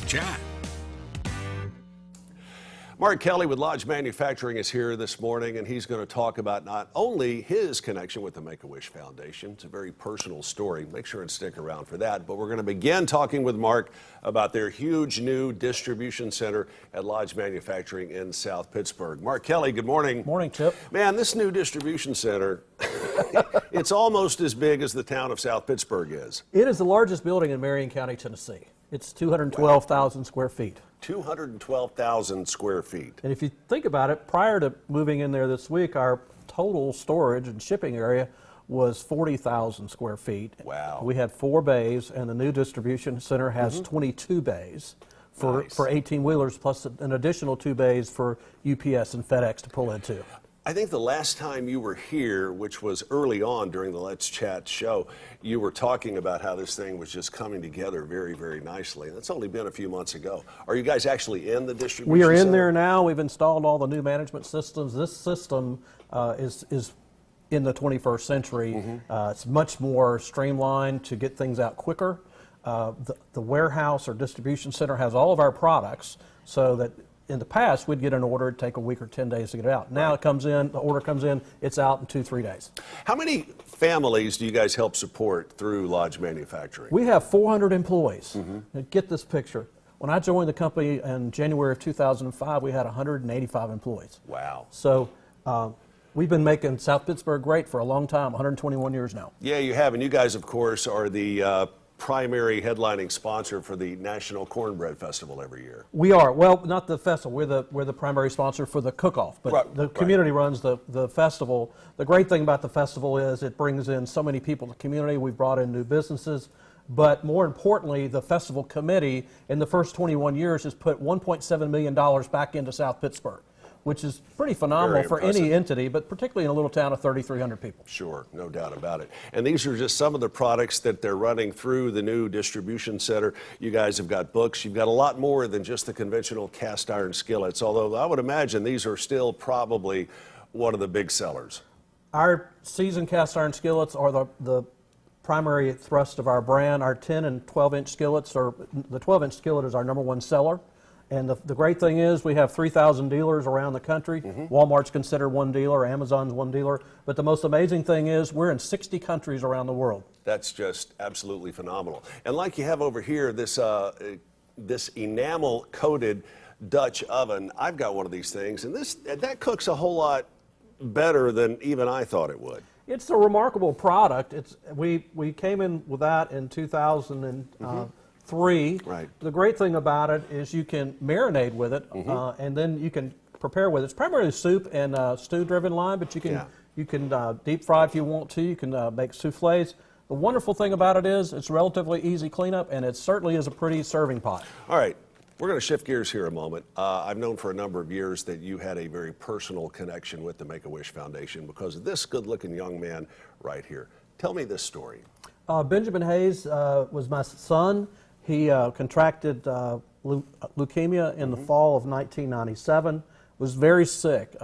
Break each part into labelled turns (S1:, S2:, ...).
S1: chat.
S2: Mark Kelly with Lodge Manufacturing is here this morning, and he's going to talk about not only his connection with the Make-A-Wish Foundation. It's a very personal story. Make sure and stick around for that. But we're going to begin talking with Mark about their huge new distribution center at Lodge Manufacturing in South Pittsburgh. Mark Kelly, good morning.
S3: Morning, Chip.
S2: Man, this new distribution center, it's almost as big as the town of South Pittsburgh is.
S3: It is the largest building in Marion County, Tennessee. It's 212,000 square feet.
S2: 212,000 square feet.
S3: And if you think about it, prior to moving in there this week, our total storage and shipping area was 40,000 square feet.
S2: Wow.
S3: We had 4 bays, and the new distribution center has 22 bays for 18-wheelers, plus an additional 2 bays for UPS and FedEx to pull into.
S2: I think the last time you were here, which was early on during the Let's Chat show, you were talking about how this thing was just coming together very, very nicely. That's only been a few months ago. Are you guys actually in the distribution
S3: We are in
S2: center?
S3: there now. We've installed all the new management systems. This system is in the 21st century. It's much more streamlined to get things out quicker. The warehouse or distribution center has all of our products, so that in the past, we'd get an order, it'd take a week or 10 days to get it out. Now it comes in, the order comes in, it's out in 2-3 days.
S2: How many families do you guys help support through Lodge Manufacturing?
S3: We have 400 employees. Now, get this picture. When I joined the company in January of 2005, we had 185 employees.
S2: Wow.
S3: So we've been making South Pittsburgh great for a long time, 121 years now.
S2: Yeah, you have. And you guys, of course, are the primary headlining sponsor for the National Cornbread Festival every year.
S3: We are. Well, not the festival. We're the primary sponsor for the cook-off, but the community runs the festival. The great thing about the festival is it brings in so many people in the community. We've brought in new businesses, but more importantly, the festival committee in the first 21 years has put $1.7 million back into South Pittsburgh, which is pretty phenomenal for any entity, but particularly in a little town of 3,300 people.
S2: Sure, no doubt about it. And these are just some of the products that they're running through the new distribution center. You guys have got books. You've got a lot more than just the conventional cast iron skillets, although I would imagine these are still probably one of the big sellers.
S3: Our seasoned cast iron skillets are the primary thrust of our brand. Our 10 and 12-inch skillets, the 12-inch skillet is our #1 seller. And the great thing is we have 3,000 dealers around the country. Walmart's considered one dealer, Amazon's one dealer. But the most amazing thing is we're in 60 countries around the world.
S2: That's just absolutely phenomenal. And like you have over here, this enamel-coated Dutch oven, I've got one of these things, and that cooks a whole lot better than even I thought it would.
S3: It's a remarkable product. We came in with that in 2003.
S2: Right.
S3: The great thing about it is you can marinate with it, and then you can prepare with it. It's primarily soup and stew-driven line, but you can deep fry if you want to. You can make soufflés. The wonderful thing about it is it's relatively easy cleanup, and it certainly is a pretty serving pot.
S2: All right. We're going to shift gears here a moment. I've known for a number of years that you had a very personal connection with the Make-A-Wish Foundation because of this good-looking young man right here. Tell me this story.
S3: Benjamin Hayes was my son. He contracted leukemia in the fall of 1997, was very sick,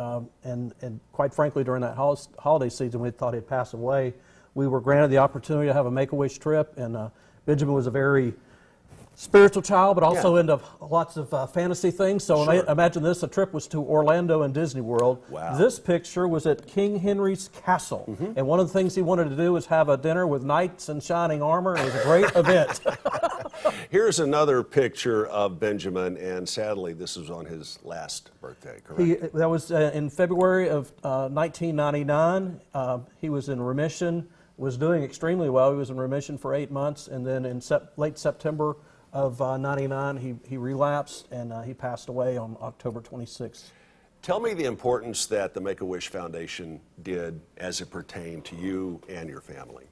S3: and quite frankly, during that holiday season, we thought he'd pass away. We were granted the opportunity to have a Make-A-Wish trip, and Benjamin was a very spiritual child, but also into lots of fantasy things. So imagine this, the trip was to Orlando and Disney World.
S2: Wow.
S3: This picture was at King Henry's Castle. And one of the things he wanted to do was have a dinner with knights in shining armor. It was a great event.
S2: Here's another picture of Benjamin, and sadly, this was on his last birthday, correct?
S3: That was in February of 1999. He was in remission, was doing extremely well. He was in remission for 8 months, and then in late September of 99, he relapsed, and he passed away on October 26th.
S2: Tell me the importance that the Make-A-Wish Foundation did as it pertained to you and your family.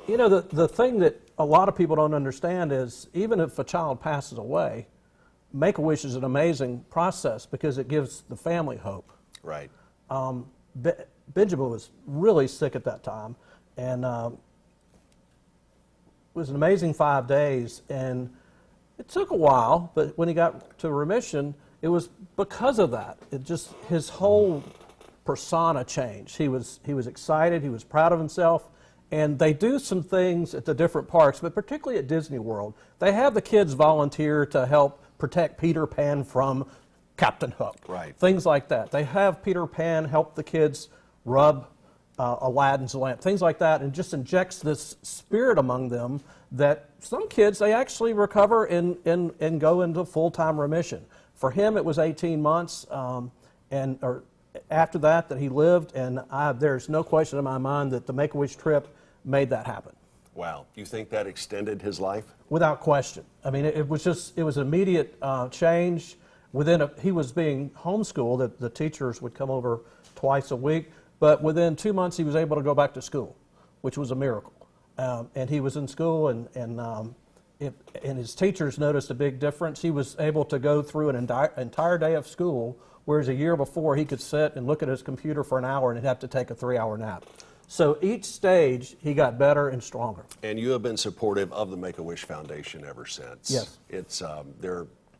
S3: You know, the thing that a lot of people don't understand is even if a child passes away, Make-A-Wish is an amazing process because it gives the family hope.
S2: Right.
S3: Benjamin was really sick at that time, and it was an amazing 5 days, and it took a while, but when he got to remission, it was because of that. It just, his whole persona changed. He was excited, he was proud of himself, And they do some things at the different parks, but particularly at Disney World. They have the kids volunteer to help protect Peter Pan from Captain Hook.
S2: Right.
S3: Things like that. They have Peter Pan help the kids rub Aladdin's lamp, things like that, and just injects this spirit among them that some kids, they actually recover and go into full-time remission. For him, it was 18 months, or after that he lived, and there's no question in my mind that the Make-A-Wish trip made that happen.
S2: Wow. You think that extended his life?
S3: Without question. I mean, it was immediate change. He was being homeschooled. The teachers would come over twice a week, but within 2 months he was able to go back to school, which was a miracle. And he was in school, and his teachers noticed a big difference. He was able to go through an entire day of school, whereas a year before he could sit and look at his computer for an hour and he'd have to take a 3-hour nap. So each stage he got better and stronger.
S2: And you have been supportive of the Make-A-Wish Foundation ever since.
S3: Yes.
S2: It's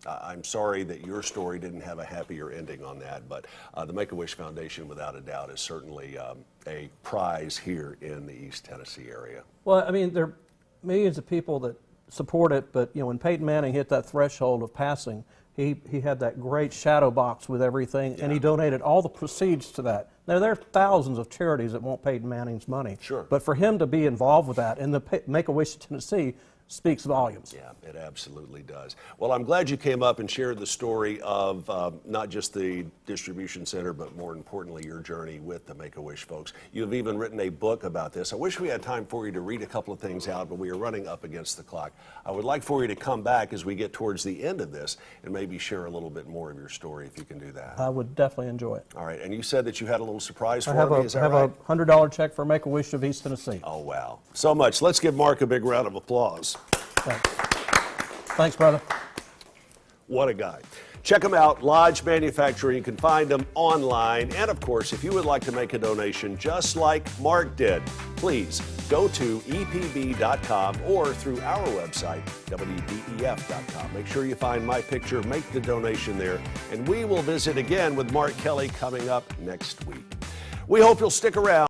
S2: I'm sorry that your story didn't have a happier ending on that, but the Make-A-Wish Foundation, without a doubt, is certainly a prize here in the East Tennessee area.
S3: Well, I mean, there are millions of people that support it, but when Peyton Manning hit that threshold of passing, he had that great shadow box with everything, and he donated all the proceeds to that. Now, there are thousands of charities that want Peyton Manning's money.
S2: Sure.
S3: But for him to be involved with that, and the Make-A-Wish Tennessee speaks volumes.
S2: Yeah, it absolutely does. Well, I'm glad you came up and shared the story of not just the distribution center, but more importantly, your journey with the Make-A-Wish folks. You've even written a book about this. I wish we had time for you to read a couple of things out, but we are running up against the clock. I would like for you to come back as we get towards the end of this and maybe share a little bit more of your story if you can do that.
S3: I would definitely enjoy it.
S2: All right, and you said that you had a little surprise for
S3: I have
S2: me, is that
S3: a
S2: right?
S3: $100 check for Make-A-Wish of East Tennessee.
S2: Oh, wow. So much. Let's give Mark a big round of applause.
S3: Thanks, brother.
S2: What a guy. Check them out, Lodge Manufacturing. You can find them online. And of course, if you would like to make a donation just like Mark did, please go to epb.com or through our website, wdef.com. Make sure you find my picture, make the donation there, and we will visit again with Mark Kelly coming up next week. We hope you'll stick around.